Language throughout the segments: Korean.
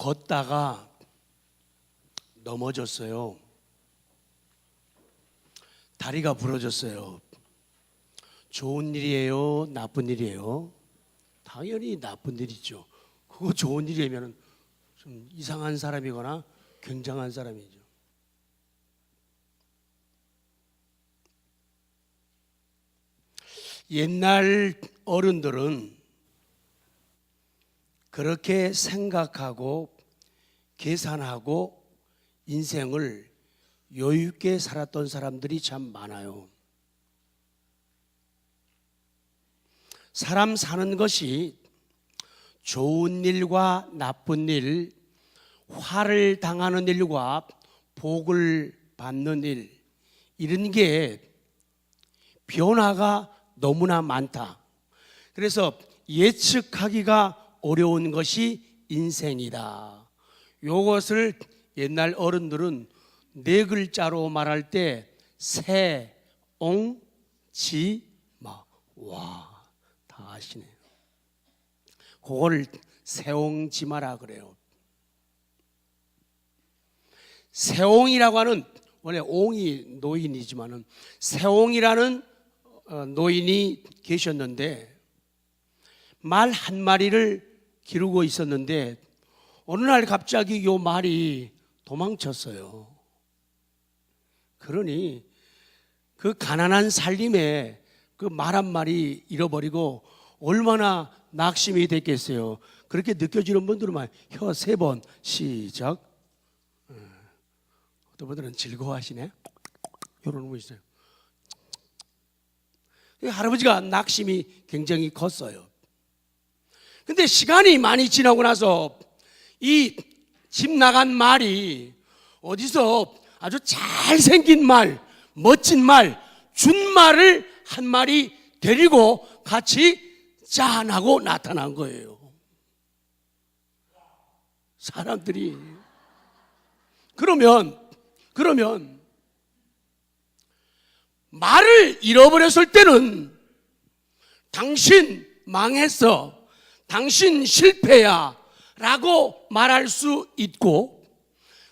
걷다가 넘어졌어요. 다리가 부러졌어요. 좋은 일이에요? 나쁜 일이에요? 당연히 나쁜 일이죠. 그거 좋은 일이면 좀 이상한 사람이거나 굉장한 사람이죠. 옛날 어른들은 그렇게 생각하고 계산하고 인생을 여유 있게 살았던 사람들이 참 많아요. 사람 사는 것이 좋은 일과 나쁜 일, 화를 당하는 일과 복을 받는 일, 이런 게 변화가 너무나 많다. 그래서 예측하기가 어려운 것이 인생이다. 이것을 옛날 어른들은 네 글자로 말할 때 세옹지마. 와, 다 아시네요. 그걸 세옹지마라 그래요. 세옹이라고 하는, 원래 옹이 노인이지만은 세옹이라는 노인이 계셨는데 말 한 마리를 기르고 있었는데 어느 날 갑자기 요 말이 도망쳤어요. 그러니 그 가난한 살림에 그 말 한 마리 잃어버리고 얼마나 낙심이 됐겠어요. 그렇게 느껴지는 분들은 혀 3번 시작. 어떤 분들은 즐거워하시네. 이런 분 있어요. 할아버지가 낙심이 굉장히 컸어요. 근데 시간이 많이 지나고 나서 이 집 나간 말이 어디서 아주 잘생긴 말, 멋진 말, 준말을 한 마리 데리고 같이 짠하고 나타난 거예요. 사람들이. 그러면 말을 잃어버렸을 때는 당신 망했어, 당신 실패야 라고 말할 수 있고,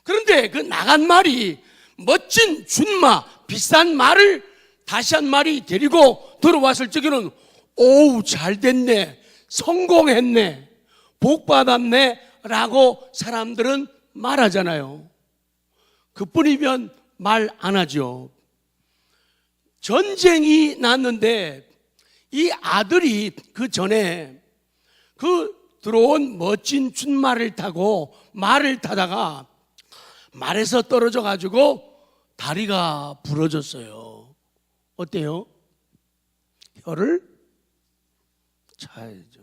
그런데 그 나간 말이 멋진 준마, 비싼 말을 다시 한 마리 데리고 들어왔을 적에는 오우 잘됐네, 성공했네, 복받았네 라고 사람들은 말하잖아요. 그뿐이면 말 안 하죠. 전쟁이 났는데 이 아들이 그 전에 그 들어온 멋진 준말을 타고 말을 타다가 말에서 떨어져 가지고 다리가 부러졌어요. 어때요? 혀를 차야죠.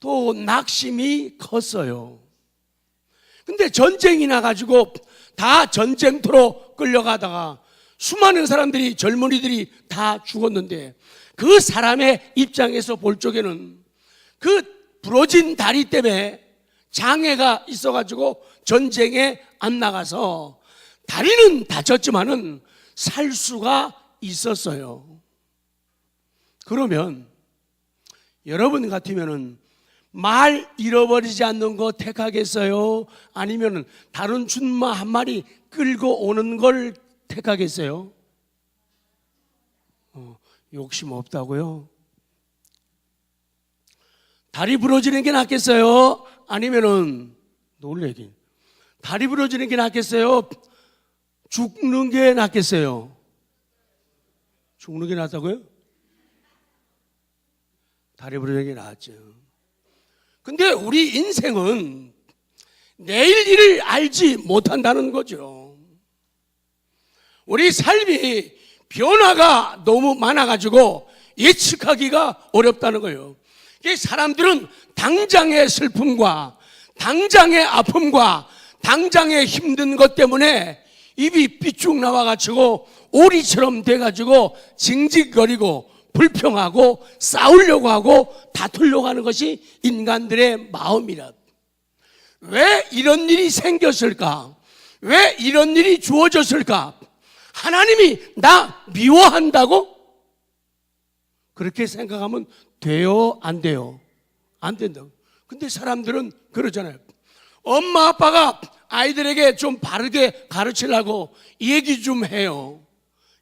또 낙심이 컸어요. 근데 전쟁이 나가지고 다 전쟁터로 끌려가다가 수많은 사람들이, 젊은이들이 다 죽었는데 그 사람의 입장에서 볼 적에는 그 부러진 다리 때문에 장애가 있어가지고 전쟁에 안 나가서 다리는 다쳤지만은 살 수가 있었어요. 그러면 여러분 같으면은 말 잃어버리지 않는 거 택하겠어요? 아니면은 다른 준마 한 마리 끌고 오는 걸 택하겠어요? 욕심 없다고요? 다리 부러지는 게 낫겠어요? 아니면은 놀래긴 다리 부러지는 게 낫겠어요? 죽는 게 낫겠어요? 죽는 게 낫다고요? 다리 부러지는 게 낫죠. 근데 우리 인생은 내일 일을 알지 못한다는 거죠. 우리 삶이 변화가 너무 많아가지고 예측하기가 어렵다는 거예요. 사람들은 당장의 슬픔과 당장의 아픔과 당장의 힘든 것 때문에 입이 삐쭉 나와가지고 오리처럼 돼가지고 징징거리고 불평하고 싸우려고 하고 다투려고 하는 것이 인간들의 마음이라. 왜 이런 일이 생겼을까? 왜 이런 일이 주어졌을까? 하나님이 나 미워한다고? 그렇게 생각하면 돼요? 안 돼요? 안 된다고. 근데 사람들은 그러잖아요. 엄마 아빠가 아이들에게 좀 바르게 가르치려고 얘기 좀 해요.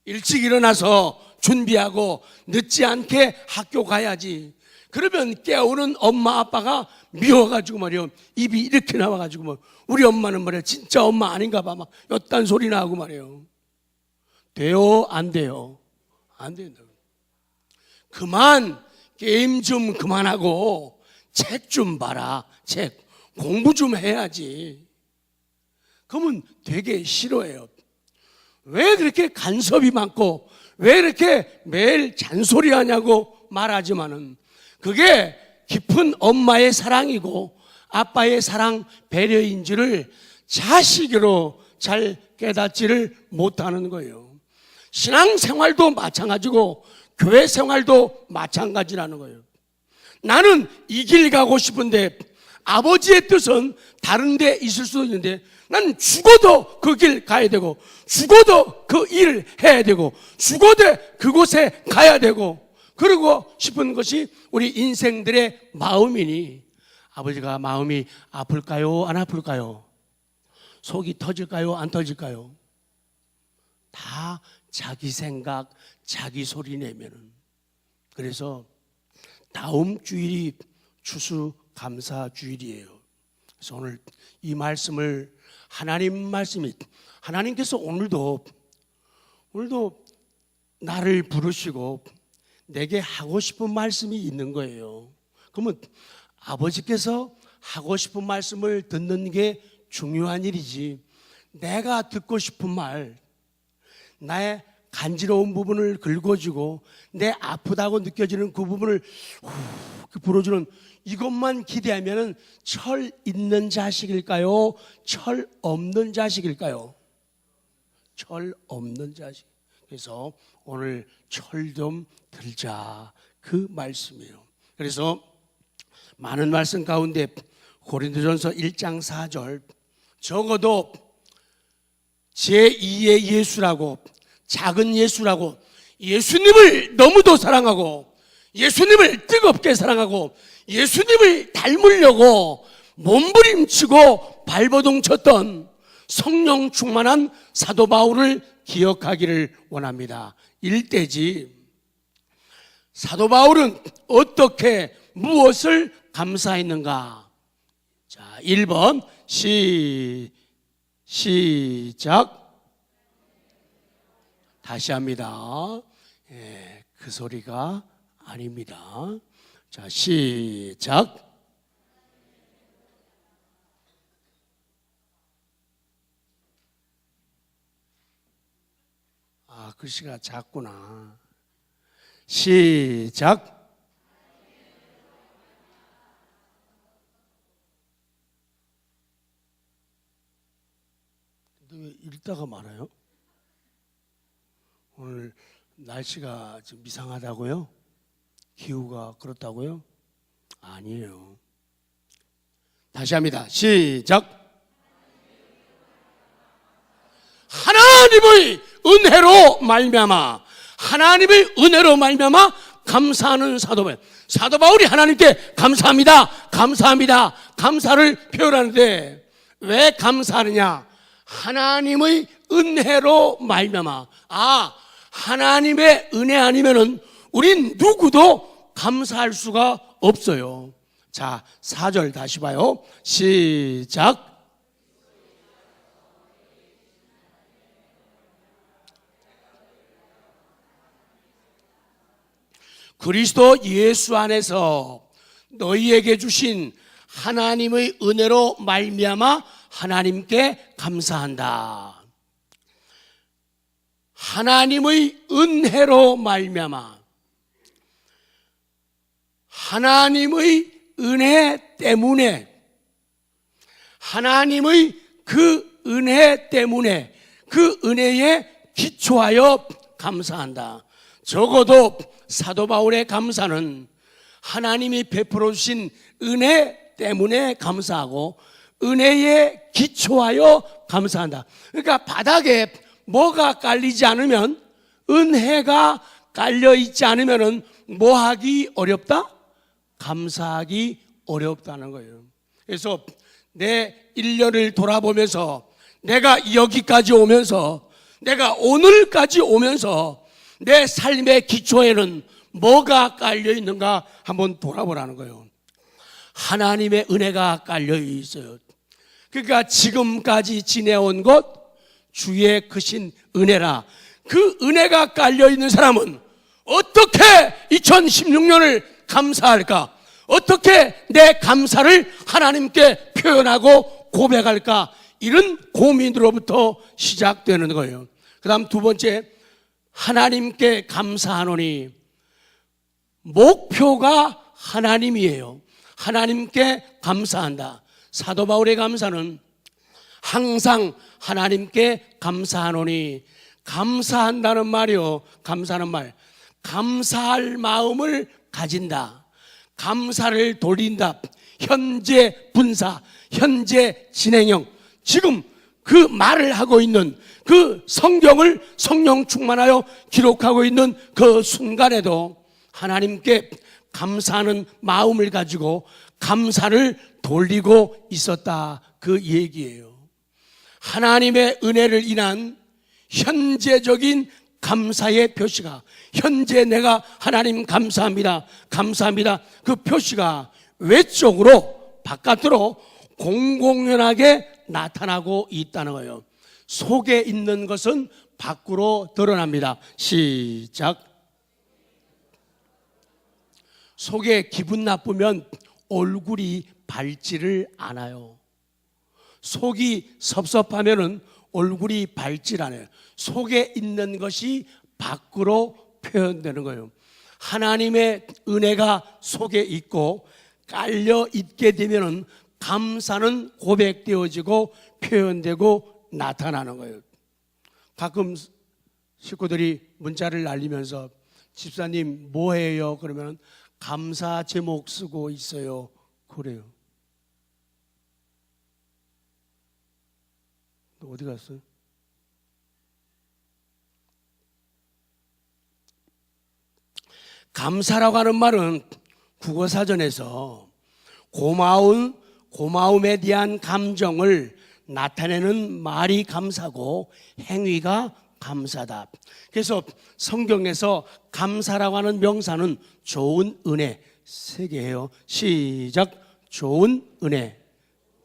일찍 일어나서 준비하고 늦지 않게 학교 가야지. 그러면 깨우는 엄마 아빠가 미워가지고 말이요, 입이 이렇게 나와가지고 뭐 우리 엄마는 말이야 진짜 엄마 아닌가 봐 막 이딴 소리나 하고 말이에요. 돼요? 안 돼요? 안 된다고. 그만 게임 좀 그만하고 책 좀 봐라. 책 공부 좀 해야지. 그러면 되게 싫어해요. 왜 그렇게 간섭이 많고 왜 이렇게 매일 잔소리하냐고 말하지만은 그게 깊은 엄마의 사랑이고 아빠의 사랑 배려인지를 자식으로 잘 깨닫지를 못하는 거예요. 신앙생활도 마찬가지고 교회 생활도 마찬가지라는 거예요. 나는 이 길 가고 싶은데 아버지의 뜻은 다른 데 있을 수도 있는데 나는 죽어도 그 길 가야 되고 죽어도 그 일을 해야 되고 죽어도 그곳에 가야 되고 그러고 싶은 것이 우리 인생들의 마음이니 아버지가 마음이 아플까요? 안 아플까요? 속이 터질까요? 안 터질까요? 다 자기 생각, 자기 소리 내면은. 그래서 다음 주일이 추수감사 주일이에요. 그래서 오늘 이 말씀을 하나님 말씀이 하나님께서 오늘도 나를 부르시고 내게 하고 싶은 말씀이 있는 거예요. 그러면 아버지께서 하고 싶은 말씀을 듣는 게 중요한 일이지 내가 듣고 싶은 말, 나의 간지러운 부분을 긁어주고 내 아프다고 느껴지는 그 부분을 후 불어주는 이것만 기대하면 철 있는 자식일까요? 철 없는 자식일까요? 철 없는 자식. 그래서 오늘 철 좀 들자 그 말씀이에요. 그래서 많은 말씀 가운데 고린도전서 1장 4절 적어도 제2의 예수라고 작은 예수라고 예수님을 너무도 사랑하고 예수님을 뜨겁게 사랑하고 예수님을 닮으려고 몸부림치고 발버둥 쳤던 성령 충만한 사도 바울을 기억하기를 원합니다. 일대지 사도 바울은 어떻게 무엇을 감사했는가? 자, 1번 시작. 다시 합니다. 그 소리가 아닙니다. 자, 시작. 아, 글씨가 작구나. 시작. 근데 왜 읽다가 말아요? 오늘 날씨가 좀 이상하다고요? 기후가 그렇다고요? 아니에요. 다시 합니다. 시작. 하나님의 은혜로 말미암아 하나님의 은혜로 말미암아 감사하는 사도 바울이 하나님께 감사합니다. 감사합니다. 감사를 표현하는데 왜 감사하느냐? 하나님의 은혜로 말미암아. 아, 하나님의 은혜 아니면은 우린 누구도 감사할 수가 없어요. 자, 4절 다시 봐요. 시작. 그리스도 예수 안에서 너희에게 주신 하나님의 은혜로 말미암아 하나님께 감사한다. 하나님의 은혜로 말미암아 하나님의 은혜 때문에 하나님의 그 은혜 때문에 그 은혜에 기초하여 감사한다. 적어도 사도 바울의 감사는 하나님이 베풀어 주신 은혜 때문에 감사하고 은혜에 기초하여 감사한다. 그러니까 바닥에 뭐가 깔리지 않으면 은혜가 깔려 있지 않으면은 뭐 하기 어렵다? 감사하기 어렵다는 거예요. 그래서 내 1년을 돌아보면서 내가 여기까지 오면서 내가 오늘까지 오면서 내 삶의 기초에는 뭐가 깔려 있는가 한번 돌아보라는 거예요. 하나님의 은혜가 깔려 있어요. 그러니까 지금까지 지내온 것 주의 크신 은혜라. 그 은혜가 깔려 있는 사람은 어떻게 2016년을 감사할까? 어떻게 내 감사를 하나님께 표현하고 고백할까? 이런 고민으로부터 시작되는 거예요. 그 다음 두 번째, 하나님께 감사하노니. 목표가 하나님이에요. 하나님께 감사한다. 사도 바울의 감사는 항상 하나님께 감사하노니. 감사한다는 말이요, 감사하는 말, 감사할 마음을 가진다, 감사를 돌린다, 현재 분사, 현재 진행형. 지금 그 말을 하고 있는 그 성경을 성령 충만하여 기록하고 있는 그 순간에도 하나님께 감사하는 마음을 가지고 감사를 돌리고 있었다, 그 얘기예요. 하나님의 은혜를 인한 현재적인 감사의 표시가, 현재 내가 하나님 감사합니다, 감사합니다, 그 표시가 외적으로, 바깥으로 공공연하게 나타나고 있다는 거예요. 속에 있는 것은 밖으로 드러납니다. 시작. 속에 기분 나쁘면 얼굴이 밝지를 않아요. 속이 섭섭하면은 얼굴이 밝질 않아요. 속에 있는 것이 밖으로 표현되는 거예요. 하나님의 은혜가 속에 있고 깔려 있게 되면은 감사는 고백되어지고 표현되고 나타나는 거예요. 가끔 식구들이 문자를 날리면서 집사님 뭐해요? 그러면 감사 제목 쓰고 있어요. 그래요. 너 어디 갔어요? 감사라고 하는 말은 국어사전에서 고마움에 대한 감정을 나타내는 말이 감사고 행위가 감사다. 그래서 성경에서 감사라고 하는 명사는 좋은 은혜, 세 개예요. 시작. 좋은 은혜,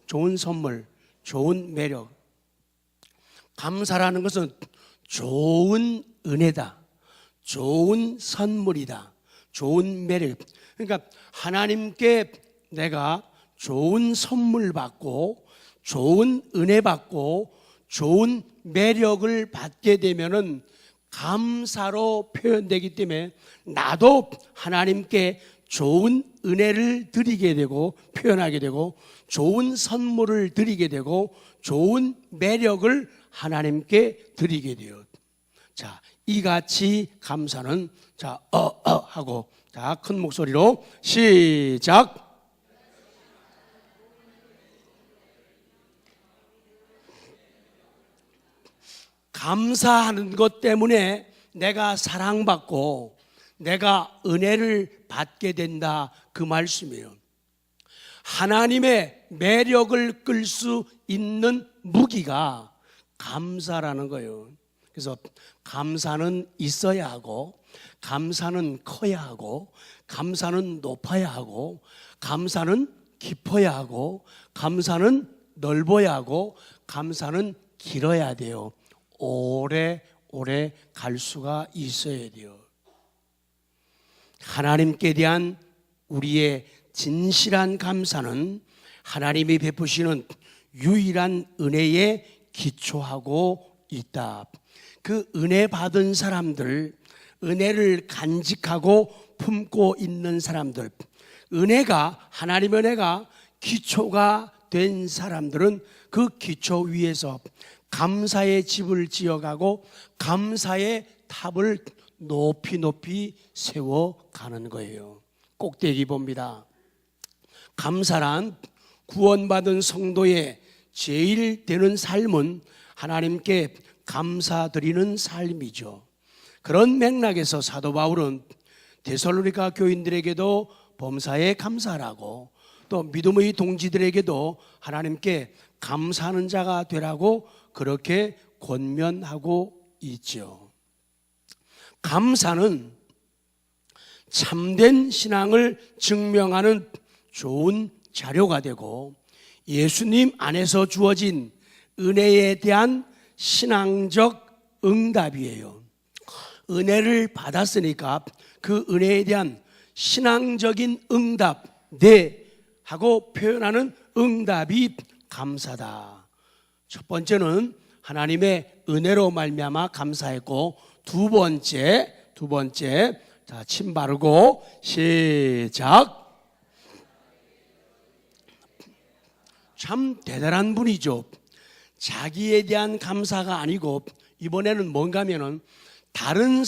좋은 선물, 좋은 매력. 감사라는 것은 좋은 은혜다, 좋은 선물이다, 좋은 매력. 그러니까 하나님께 내가 좋은 선물 받고 좋은 은혜 받고 좋은 매력을 받게 되면은 감사로 표현되기 때문에 나도 하나님께 좋은 은혜를 드리게 되고 표현하게 되고 좋은 선물을 드리게 되고 좋은 매력을 하나님께 드리게 돼요. 자, 이같이 감사는 자, 하고 자, 큰 목소리로 시작. 감사하는 것 때문에 내가 사랑받고 내가 은혜를 받게 된다, 그 말씀이에요. 하나님의 매력을 끌 수 있는 무기가 감사라는 거예요. 그래서 감사는 있어야 하고 감사는 커야 하고 감사는 높아야 하고 감사는 깊어야 하고 감사는 넓어야 하고 감사는 길어야 돼요. 오래 갈 수가 있어야 돼요. 하나님께 대한 우리의 진실한 감사는 하나님이 베푸시는 유일한 은혜에 기초하고 있다. 그 은혜 받은 사람들, 은혜를 간직하고 품고 있는 사람들, 하나님의 은혜가 기초가 된 사람들은 그 기초 위에서 감사의 집을 지어가고 감사의 탑을 높이 세워가는 거예요. 꼭대기 봅니다. 감사란 구원받은 성도의 제일 되는 삶은 하나님께 감사드리는 삶이죠. 그런 맥락에서 사도 바울은 데살로니가 교인들에게도 범사에 감사하라고, 또 믿음의 동지들에게도 하나님께 감사하는 자가 되라고 그렇게 권면하고 있죠. 감사는 참된 신앙을 증명하는 좋은 자료가 되고 예수님 안에서 주어진 은혜에 대한 신앙적 응답이에요. 은혜를 받았으니까 그 은혜에 대한 신앙적인 응답, 네 하고 표현하는 응답이 감사다. 첫 번째는 하나님의 은혜로 말미암아 감사했고, 두 번째 자, 침 바르고 시작. 참 대단한 분이죠. 자기에 대한 감사가 아니고 이번에는 뭔가 하면은 다른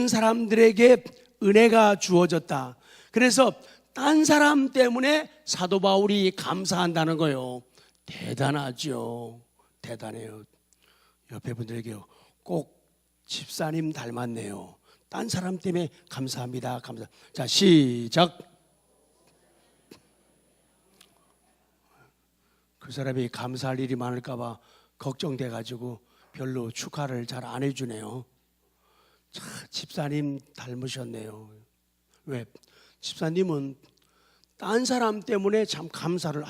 사람들에게 은혜가 주어졌다. 그래서 딴 사람 때문에 사도 바울이 감사한다는 거예요. 대단하죠. 대단해요. 옆에 분들에게 꼭 집사님 닮았네요. 딴 사람 때문에 감사합니다. 감사. 자, 시작. 그 사람이 감사할 일이 많을까 봐 걱정돼 가지고 별로 축하를 잘 안 해주네요. 참 집사님 닮으셨네요. 왜? 집사님은 딴 사람 때문에 참 감사를,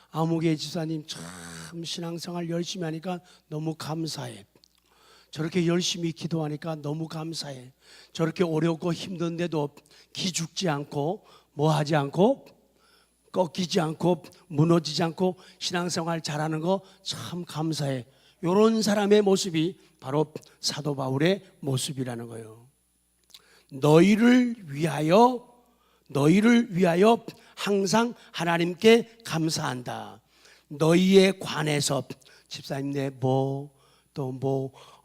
아무개 집사님 참 신앙생활 열심히 하니까 너무 감사해. 저렇게 열심히 기도하니까 너무 감사해. 저렇게 어렵고 힘든데도 기죽지 않고 뭐하지 않고 꺾이지 않고 무너지지 않고 신앙생활 잘하는 거 참 감사해. 이런 사람의 모습이 바로 사도 바울의 모습이라는 거예요. 너희를 위하여 항상 하나님께 감사한다. 너희에 관해서 집사님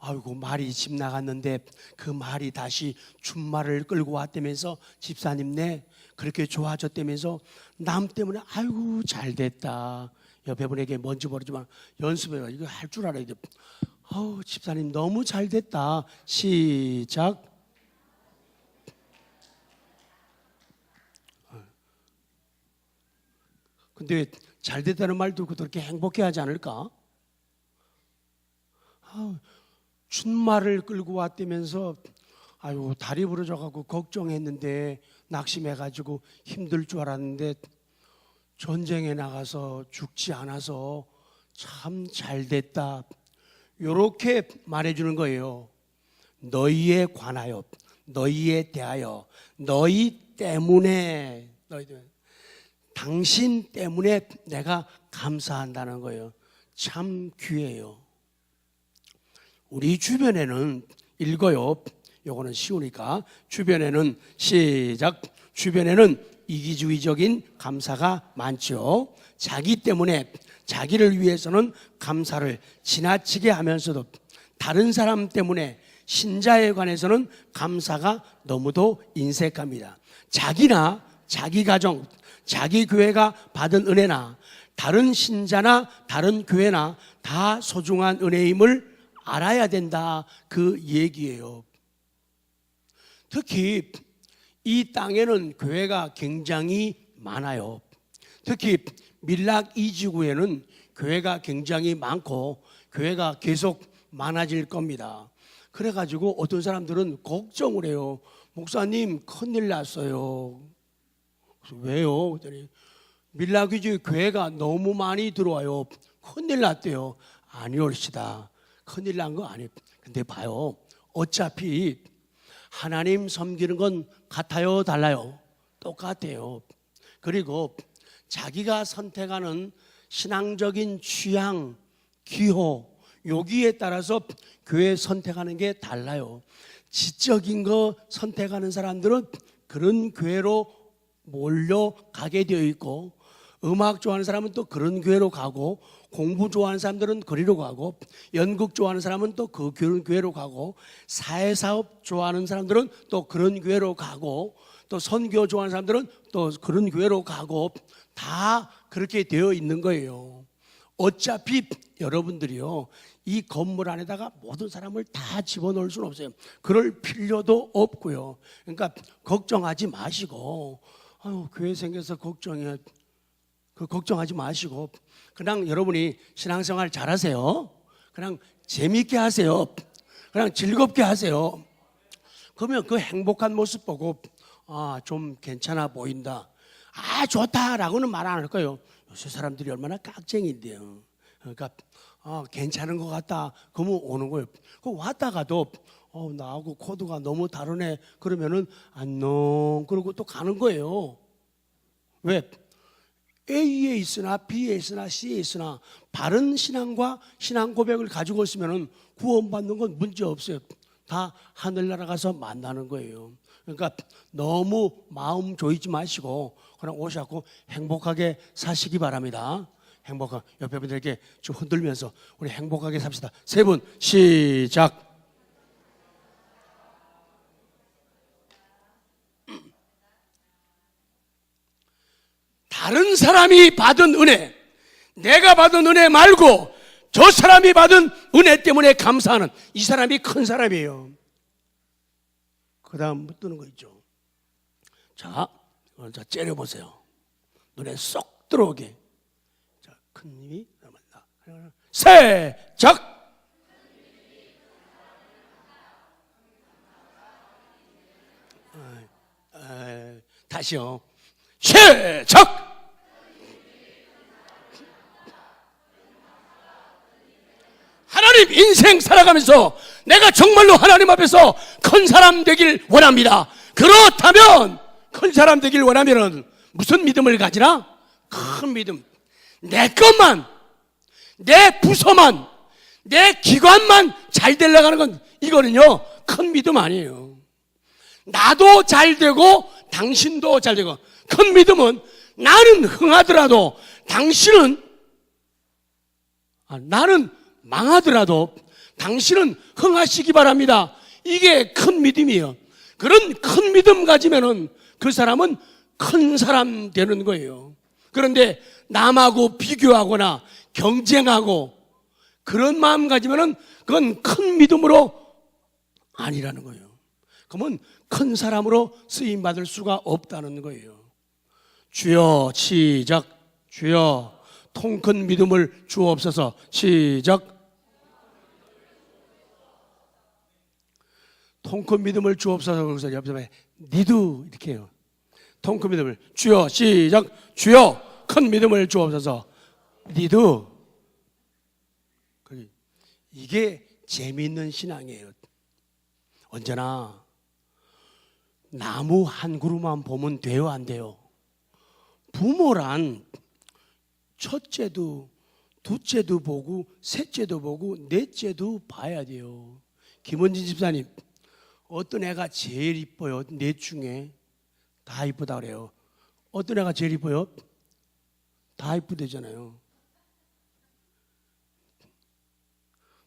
아이고 말이 집 나갔는데 그 말이 다시 준말을 끌고 왔다면서 집사님 그렇게 좋아졌다면서 남 때문에 아이고 잘됐다. 옆에 분에게 뭔지 모르지만 연습해봐. 이거 할 줄 알아야 돼. 집사님 너무 잘됐다. 시작. 근데 잘됐다는 말 듣고 그렇게 행복해하지 않을까? 춘말을 끌고 왔다면서 다리 부러져가지고 걱정했는데 낙심해가지고 힘들 줄 알았는데 전쟁에 나가서 죽지 않아서 참 잘됐다. 이렇게 말해주는 거예요. 너희에 관하여, 너희에 대하여, 너희 때문에, 당신 때문에 내가 감사한다는 거예요. 참 귀해요. 우리 주변에는 읽어요. 요거는 쉬우니까. 주변에는 시작. 주변에는 이기주의적인 감사가 많죠. 자기 때문에 자기를 위해서는 감사를 지나치게 하면서도 다른 사람 때문에 신자에 관해서는 감사가 너무도 인색합니다. 자기나 자기 가정, 자기 교회가 받은 은혜나 다른 신자나 다른 교회나 다 소중한 은혜임을 알아야 된다. 그 얘기예요. 특히 이 땅에는 교회가 굉장히 많아요. 특히 밀락 이지구에는 교회가 굉장히 많고 교회가 계속 많아질 겁니다. 그래가지고 어떤 사람들은 걱정을 해요. 목사님 큰일 났어요. 왜요? 그랬더니 밀락 이지구 교회가 너무 많이 들어와요. 큰일 났대요. 아니올시다. 큰일 난 거 아니에요. 근데 봐요. 어차피 하나님 섬기는 건 같아요, 달라요? 똑같아요. 그리고 자기가 선택하는 신앙적인 취향, 기호, 여기에 따라서 교회 선택하는 게 달라요. 지적인 거 선택하는 사람들은 그런 교회로 몰려가게 되어 있고, 음악 좋아하는 사람은 또 그런 교회로 가고, 공부 좋아하는 사람들은 그리로 가고, 연극 좋아하는 사람은 또 그 교회로 가고, 사회사업 좋아하는 사람들은 또 그런 교회로 가고, 또 선교 좋아하는 사람들은 또 그런 교회로 가고, 다 그렇게 되어 있는 거예요. 어차피 여러분들이요, 이 건물 안에다가 모든 사람을 다 집어넣을 수는 없어요. 그럴 필요도 없고요. 그러니까 걱정하지 마시고, 아유, 교회 생겨서 걱정해. 그 걱정하지 마시고 그냥 여러분이 신앙생활 잘하세요. 그냥 재미있게 하세요. 그냥 즐겁게 하세요. 그러면 그 행복한 모습 보고 좀 괜찮아 보인다. 좋다라고는 말 안 할 거예요. 요새 사람들이 얼마나 깍쟁인데요. 그러니까 괜찮은 것 같다. 그러면 오는 거예요. 그 왔다가도 나하고 코드가 너무 다르네. 그러면은 안녕. 그러고 또 가는 거예요. 왜? A에 있으나 B에 있으나 C에 있으나 바른 신앙과 신앙 고백을 가지고 있으면 구원받는 건 문제 없어요. 다 하늘나라 가서 만나는 거예요. 그러니까 너무 마음 조이지 마시고 그냥 오셔서 행복하게 사시기 바랍니다. 행복한 옆에 분들에게 좀 흔들면서 우리 행복하게 삽시다. 세 분 시작. 다른 사람이 받은 은혜, 내가 받은 은혜 말고 저 사람이 받은 은혜 때문에 감사하는 이 사람이 큰 사람이에요. 그 다음 뜨는 거 있죠. 자, 째려보세요. 눈에 쏙 들어오게. 자, 큰 님이 남았다. 시작. 다시요. 시작. 하나님 인생 살아가면서 내가 정말로 하나님 앞에서 큰 사람 되길 원합니다. 그렇다면 큰 사람 되길 원하면 무슨 믿음을 가지나? 큰 믿음. 내 것만, 내 부서만, 내 기관만 잘 되려고 하는 건 이거는요 큰 믿음 아니에요. 나도 잘 되고 당신도 잘 되고. 큰 믿음은 나는 흥하더라도 당신은 나는 망하더라도 당신은 흥하시기 바랍니다. 이게 큰 믿음이에요. 그런 큰 믿음 가지면은 그 사람은 큰 사람 되는 거예요. 그런데 남하고 비교하거나 경쟁하고 그런 마음 가지면은 그건 큰 믿음으로 아니라는 거예요. 그러면 큰 사람으로 쓰임 받을 수가 없다는 거예요. 주여 시작. 주여 통 큰 믿음을 주옵소서. 시작. 통 큰 믿음을 주옵소서. 그래서 옆에 니도 이렇게 해요. 통 큰 믿음을 주여 시작. 주여 큰 믿음을 주옵소서. 니도. 이게 재미있는 신앙이에요. 언제나 나무 한 그루만 보면 돼요, 안 돼요? 부모란 첫째도 둘째도 보고 셋째도 보고 넷째도 봐야 돼요. 김원진 집사님, 어떤 애가 제일 이뻐요? 넷 중에 다 이쁘다 그래요. 어떤 애가 제일 이뻐요? 다 이쁘대잖아요.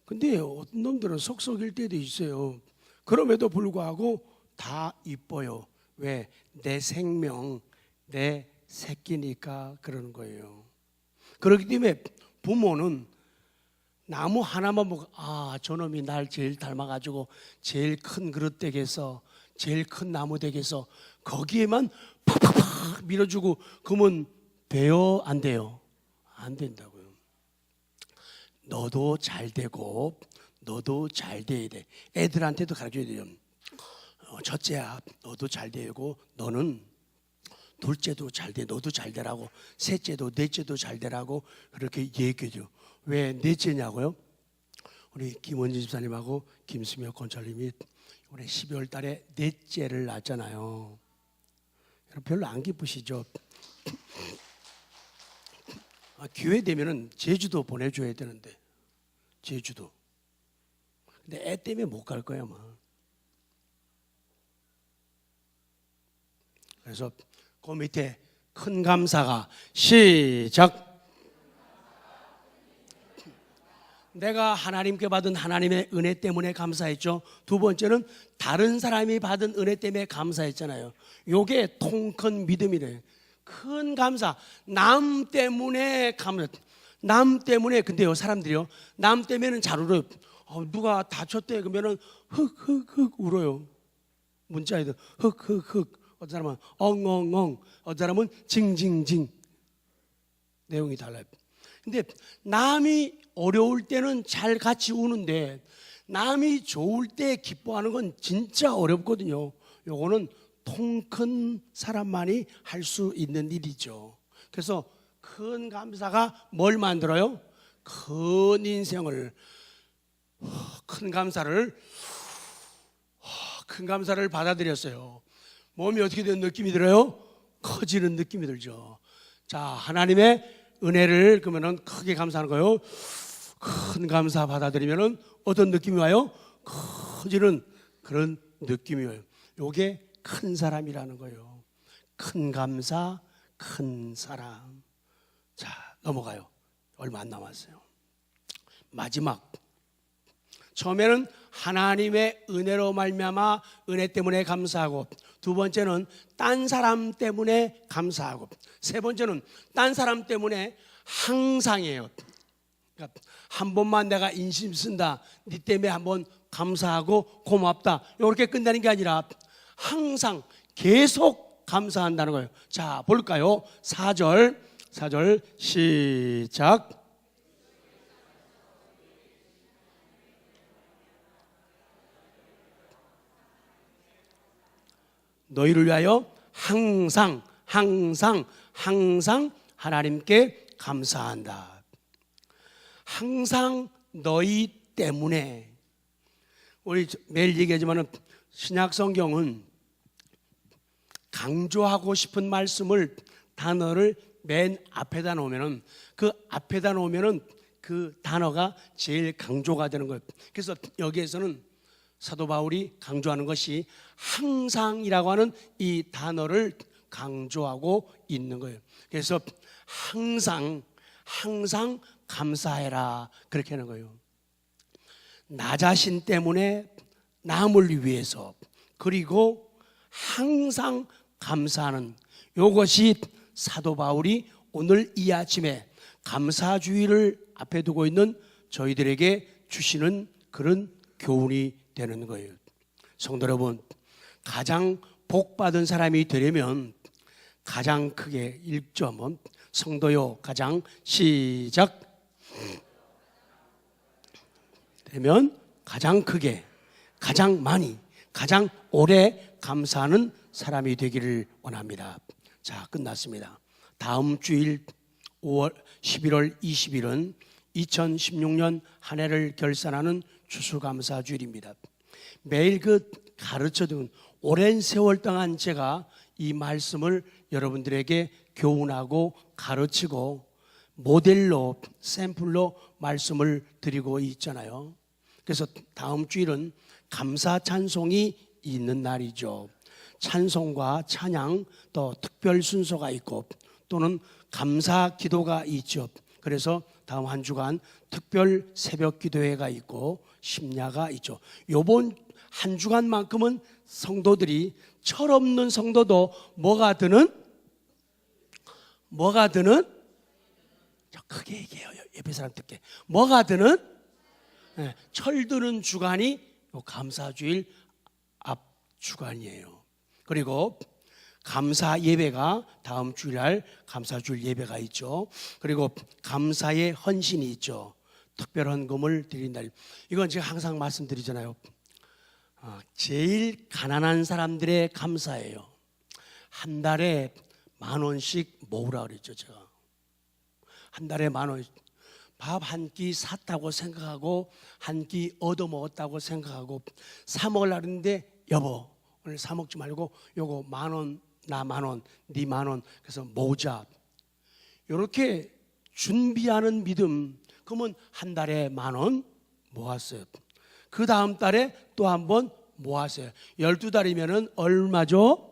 근데 어떤 놈들은 속속일 때도 있어요. 그럼에도 불구하고 다 이뻐요. 왜? 내 생명, 내 새끼니까 그러는 거예요. 그렇기 때문에 부모는 나무 하나만 보고 저놈이 날 제일 닮아가지고 제일 큰 그릇 되겠어, 제일 큰 나무 되겠어, 거기에만 팍팍팍 밀어주고 그러면 돼요? 안 돼요? 안 된다고요. 너도 잘 되고 너도 잘 돼야 돼. 애들한테도 가르쳐야 돼요. 첫째야, 너도 잘 되고 너는 둘째도 잘 돼, 너도 잘 되라고. 셋째도 넷째도 잘 되라고 그렇게 얘기해줘. 왜 넷째냐고요? 우리 김원진 집사님하고 김수며 권철님이 올해 12월 달에 넷째를 낳았잖아요. 별로 안 기쁘시죠? 기회 되면은 제주도 보내줘야 되는데, 제주도. 근데 애 때문에 못 갈 거야 아마. 그래서 그 밑에 큰 감사가 시작. 내가 하나님께 받은 하나님의 은혜 때문에 감사했죠. 두 번째는 다른 사람이 받은 은혜 때문에 감사했잖아요. 요게 통 큰 믿음이래. 큰 감사. 남 때문에 감사. 남 때문에. 근데요 사람들이요 남 때문에는 잘 울어요. 누가 다쳤대 그러면은 흑흑흑 울어요. 문자에도 흑흑흑. 어떤 사람은 엉엉엉, 어떤 사람은 징징징. 내용이 달라요. 근데 남이 어려울 때는 잘 같이 우는데 남이 좋을 때 기뻐하는 건 진짜 어렵거든요. 요거는 통 큰 사람만이 할 수 있는 일이죠. 그래서 큰 감사가 뭘 만들어요? 큰 인생을, 큰 감사를 받아들였어요. 몸이 어떻게 된 느낌이 들어요? 커지는 느낌이 들죠. 자, 하나님의 은혜를 그러면은 크게 감사하는 거예요. 큰 감사 받아들이면은 어떤 느낌이 와요? 커지는 그런 느낌이 와요. 요게 큰 사람이라는 거예요. 큰 감사, 큰 사람. 자, 넘어가요. 얼마 안 남았어요. 마지막. 처음에는 하나님의 은혜로 말미암아 은혜 때문에 감사하고, 두 번째는 딴 사람 때문에 감사하고, 세 번째는 딴 사람 때문에 항상이에요. 그러니까 한 번만 내가 인심 쓴다, 네 때문에 한번 감사하고 고맙다, 이렇게 끝나는 게 아니라 항상 계속 감사한다는 거예요. 자, 볼까요? 4절 시작. 너희를 위하여 항상 하나님께 감사한다. 항상 너희 때문에. 우리 매일 얘기하지만 신약 성경은 강조하고 싶은 말씀을, 단어를 맨 앞에다 놓으면은 그 단어가 제일 강조가 되는 거예요. 그래서 여기에서는 사도 바울이 강조하는 것이 항상이라고 하는 이 단어를 강조하고 있는 거예요. 그래서 항상 감사해라, 그렇게 하는 거예요. 나 자신 때문에, 남을 위해서, 그리고 항상 감사하는, 이것이 사도 바울이 오늘 이 아침에 감사주의를 앞에 두고 있는 저희들에게 주시는 그런 교훈이 되는 거예요. 성도 여러분, 가장 복받은 사람이 되려면 가장 크게 읽죠. 한번 성도요, 가장 시작. 되면 가장 크게, 가장 많이, 가장 오래 감사하는 사람이 되기를 원합니다. 자, 끝났습니다. 다음 주일 11월 20일은 2016년 한 해를 결산하는 추수감사주일입니다. 매일 가르쳐둔 오랜 세월 동안 제가 이 말씀을 여러분들에게 교훈하고 가르치고 모델로, 샘플로 말씀을 드리고 있잖아요. 그래서 다음 주일은 감사 찬송이 있는 날이죠. 찬송과 찬양, 또 특별 순서가 있고 또는 감사 기도가 있죠. 그래서 다음 한 주간 특별 새벽 기도회가 있고 심야가 있죠. 요번 한 주간만큼은 성도들이, 철없는 성도도 뭐가 드는? 크게 얘기해요. 옆에 사람 듣게. 뭐가 드는? 네, 철드는 주간이 요 감사주일 앞 주간이에요. 그리고 감사 예배가 다음 주일날 감사주일 예배가 있죠. 그리고 감사의 헌신이 있죠. 특별 헌금을 드린 날. 이건 제가 항상 말씀드리잖아요. 제일 가난한 사람들의 감사예요. 한 달에 10,000원씩 모으라 그랬죠. 제가 한 달에 10,000원, 밥 한 끼 샀다고 생각하고 한 끼 얻어 먹었다고 생각하고 사 먹으려고 했는데, 여보 오늘 사 먹지 말고 요거 10,000원, 나 10,000원, 네 10,000원, 그래서 모자, 이렇게 준비하는 믿음. 그러면 한 달에 10,000원 모았어요. 그 다음 달에 또 한 번 모았어요. 12달이면은 얼마죠?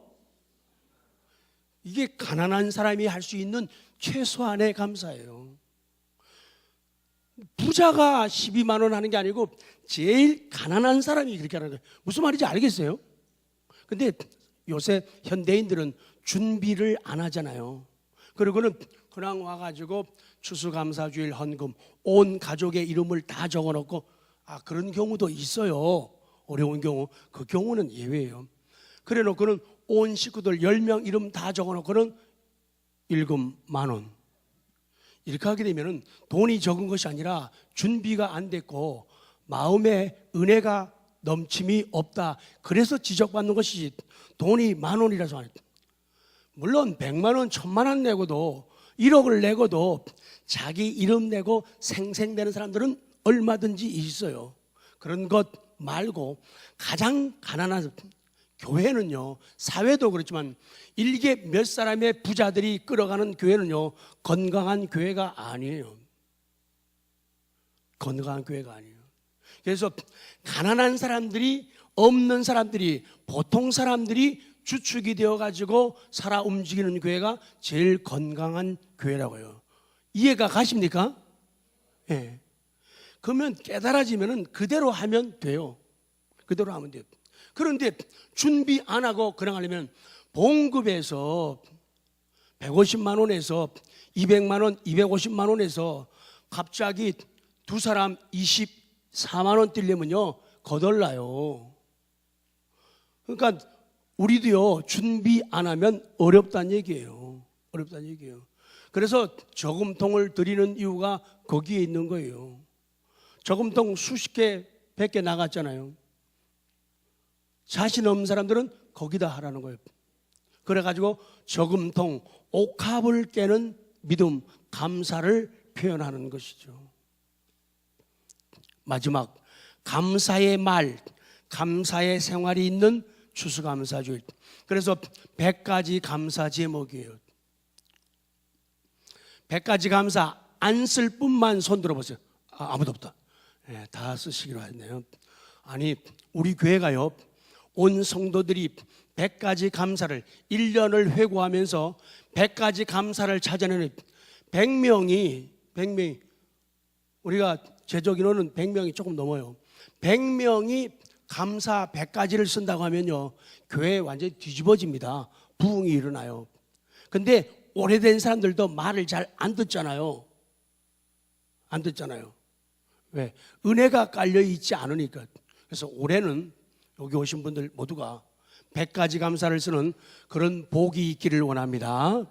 이게 가난한 사람이 할 수 있는 최소한의 감사예요. 부자가 12만 원 하는 게 아니고 제일 가난한 사람이 그렇게 하는 거예요. 무슨 말인지 알겠어요? 근데 요새 현대인들은 준비를 안 하잖아요. 그리고는 그냥 와가지고 추수감사주일 헌금 온 가족의 이름을 다 적어놓고, 그런 경우도 있어요. 어려운 경우. 그 경우는 예외예요. 그래 놓고는 온 식구들 10명 이름 다 적어놓고는 일금 10,000원. 이렇게 하게 되면 돈이 적은 것이 아니라 준비가 안 됐고 마음에 은혜가 넘침이 없다. 그래서 지적받는 것이지 돈이 10,000원이라서 안 했다. 물론 100만 원, 1,000만 원 내고도 1억을 내고도 자기 이름 내고 생생되는 사람들은 얼마든지 있어요. 그런 것 말고 가장 가난한 교회는요, 사회도 그렇지만 일개 몇 사람의 부자들이 끌어가는 교회는요, 건강한 교회가 아니에요. 건강한 교회가 아니에요. 그래서 가난한 사람들이, 없는 사람들이, 보통 사람들이 주축이 되어가지고 살아 움직이는 교회가 제일 건강한 교회라고요. 이해가 가십니까? 예. 네. 그러면 깨달아지면 그대로 하면 돼요. 그대로 하면 돼요. 그런데 준비 안 하고 그냥 하려면 봉급에서 150만 원에서 200만 원, 250만 원에서 갑자기 두 사람 24만 원 뛰려면요, 거덜나요. 그러니까 우리도요, 준비 안 하면 어렵다는 얘기예요. 어렵다는 얘기예요. 그래서 저금통을 드리는 이유가 거기에 있는 거예요. 저금통 수십 개, 100개 나갔잖아요. 자신 없는 사람들은 거기다 하라는 거예요. 그래가지고 저금통, 옥합을 깨는 믿음, 감사를 표현하는 것이죠. 마지막, 감사의 말, 감사의 생활이 있는 추수감사주일. 그래서 100가지 감사 제목이에요. 100가지 감사 안 쓸 뿐만 손 들어보세요. 아무도 없다. 네, 다 쓰시기로 했네요. 아니, 우리 교회가요, 온 성도들이 100가지 감사를 1년을 회고하면서 100가지 감사를 찾아내는 100명이 우리가 제적 인원은 100명이 조금 넘어요. 100명이 감사 100가지를 쓴다고 하면요, 교회 완전히 뒤집어집니다. 부흥이 일어나요. 근데 오래된 사람들도 말을 잘 안 듣잖아요. 안 듣잖아요. 왜? 은혜가 깔려 있지 않으니까. 그래서 올해는 여기 오신 분들 모두가 100가지 감사를 쓰는 그런 복이 있기를 원합니다.